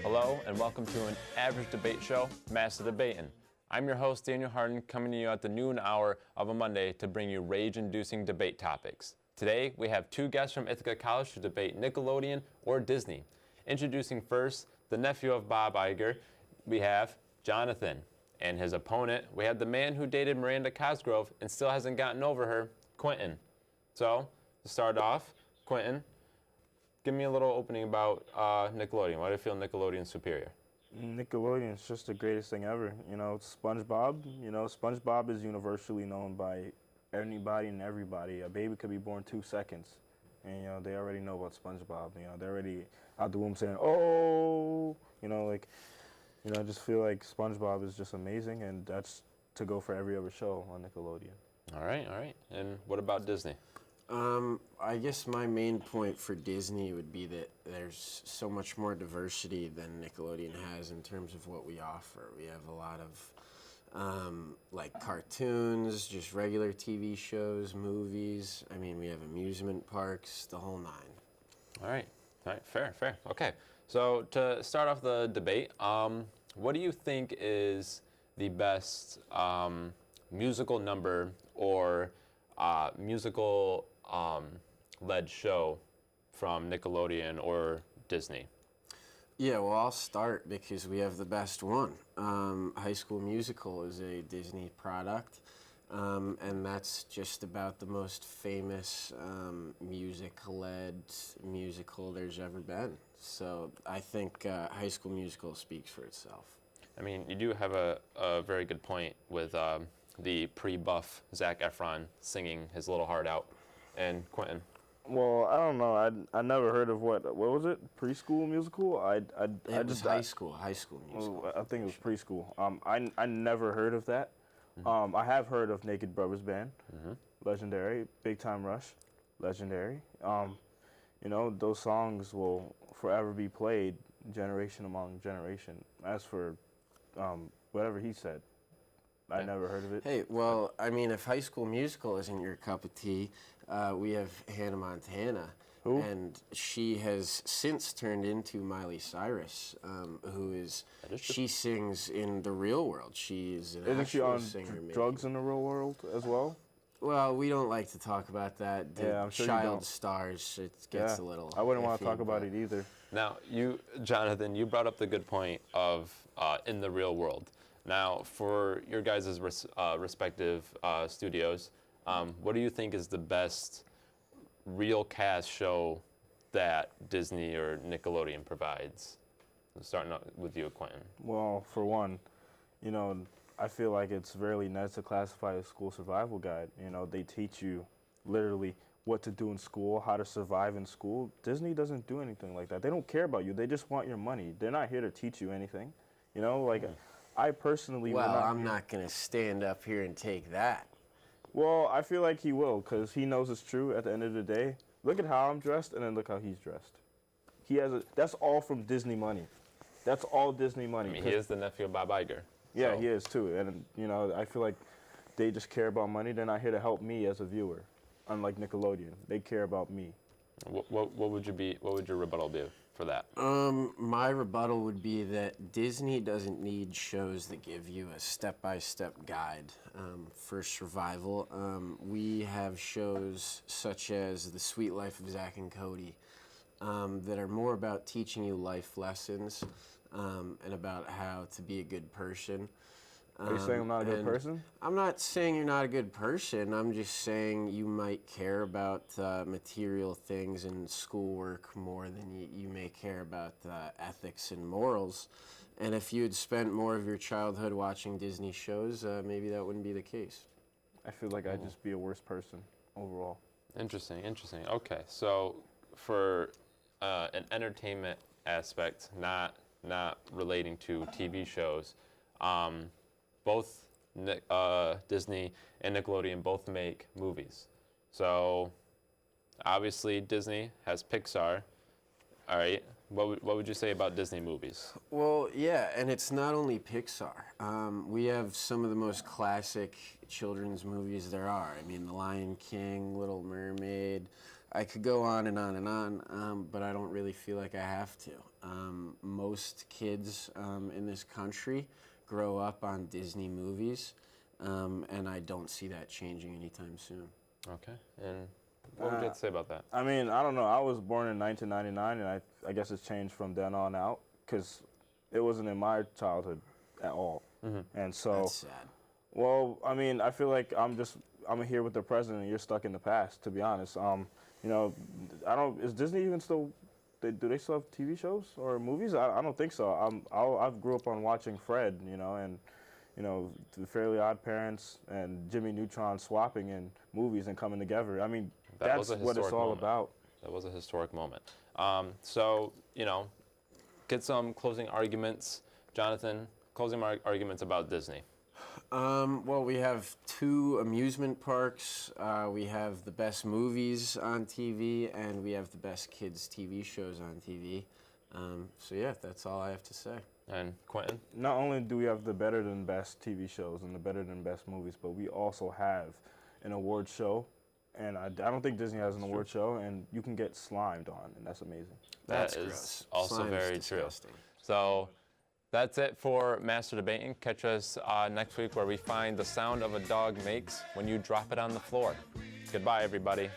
Hello and welcome to an average debate show, Master Debatin'. I'm your host, Daniel Harden, coming to you at the noon hour of a Monday to bring you rage-inducing debate topics. Today, we have two guests from Ithaca College to debate Nickelodeon or Disney. Introducing first, the nephew of Bob Iger, we have Jonathan. And his opponent, we have the man who dated Miranda Cosgrove and still hasn't gotten over her, Quentin. So, to start off, Quentin, give me a little opening about Nickelodeon. Why do you feel Nickelodeon's superior? Nickelodeon is just the greatest thing ever. You know, SpongeBob, SpongeBob is universally known by anybody and everybody. A baby could be born 2 seconds, and, they already know about SpongeBob. They're already out the womb saying, oh, I just feel like SpongeBob is just amazing, and that's to go for every other show on Nickelodeon. All right. And what about Disney? I guess my main point for Disney would be that there's so much more diversity than Nickelodeon has in terms of what we offer. We have a lot of like cartoons, just regular TV shows, movies. I mean, we have amusement parks, the whole nine. All right, fair. Okay, so to start off the debate, what do you think is the best musical number or musical led show from Nickelodeon or Disney? Yeah, well, I'll start because we have the best one. High School Musical is a Disney product, and that's just about the most famous music-led musical there's ever been. So I think High School Musical speaks for itself. I mean, you do have a very good point with the pre-buff Zac Efron singing his little heart out. And Quentin? Well, I don't know. I never heard of what was it? Preschool musical? It was high school musical. Well, I think it was preschool. I never heard of that. I have heard of Naked Brothers Band, legendary. Big Time Rush, legendary. Those songs will forever be played, generation among generation. As for whatever he said, I never heard of it. Hey, well, I mean, if High School Musical isn't your cup of tea, we have Hannah Montana. Who? And she has since turned into Miley Cyrus, she sings in the real world. She's an Isn't she on singer, drugs in the real world as well? Well, we don't like to talk about that. Yeah, I'm sure child stars, it gets a little I wouldn't want to iffy, talk about it either. Now, Jonathan, you brought up the good point of in the real world. Now, for your guys' respective studios, what do you think is the best real cast show that Disney or Nickelodeon provides? Starting out with you, Quentin. Well, for one, I feel like it's rarely nice to classify a school survival guide. They teach you literally what to do in school, how to survive in school. Disney doesn't do anything like that. They don't care about you. They just want your money. They're not here to teach you anything. I personally... Well, I'm not going to stand up here and take that. Well, I feel like he will, because he knows it's true at the end of the day. Look at how I'm dressed, and then look how he's dressed. That's all from Disney money. That's all Disney money. I mean, he is the nephew of Bob Iger. Yeah, so. He is too. And, I feel like they just care about money. They're not here to help me as a viewer, unlike Nickelodeon. They care about me. What would your rebuttal be for that? My rebuttal would be that Disney doesn't need shows that give you a step-by-step guide for survival. We have shows such as The Sweet Life of Zack and Cody that are more about teaching you life lessons and about how to be a good person. Are you saying I'm not a good person? I'm not saying you're not a good person. I'm just saying you might care about material things and schoolwork more than you may care about ethics and morals. And if you had spent more of your childhood watching Disney shows, maybe that wouldn't be the case. I feel like I'd just be a worse person overall. Interesting. Okay, so for an entertainment aspect, not relating to TV shows, both Disney and Nickelodeon both make movies. So obviously Disney has Pixar. All right. What would you say about Disney movies? Well, yeah, and it's not only Pixar. We have some of the most classic children's movies there are. I mean, The Lion King, Little Mermaid. I could go on and on and on, but I don't really feel like I have to. Most kids in this country grow up on Disney movies, and I don't see that changing anytime soon. Okay. And what would you have to say about that? I mean, I don't know. I was born in 1999, and I guess it's changed from then on out because it wasn't in my childhood at all. And so, That's sad. well, I mean, I feel like I'm here with the present, and you're stuck in the past. To be honest, you know, Is Disney even still? Do they still have TV shows or movies? I don't think so. I've grew up on watching Fred, you know, and you know, the Fairly Odd Parents and Jimmy Neutron swapping in movies and coming together. I mean, That was that's a what it's historic all moment. about. That was a historic moment. So, you know, get some closing arguments. Jonathan, closing arguments about Disney. Well, we have 2 amusement parks, we have the best movies on TV, and we have the best kids' TV shows on TV. So yeah, that's all I have to say. And Quentin? Not only do we have the better than best TV shows and the better than best movies, but we also have an award show. And I don't think Disney has an award show, and you can get slimed on, and that's amazing. That That's is gross. also Slime is very disgusting. true. So that's it for Master Debating. Catch us next week where we find the sound of a dog makes when you drop it on the floor. Goodbye, everybody.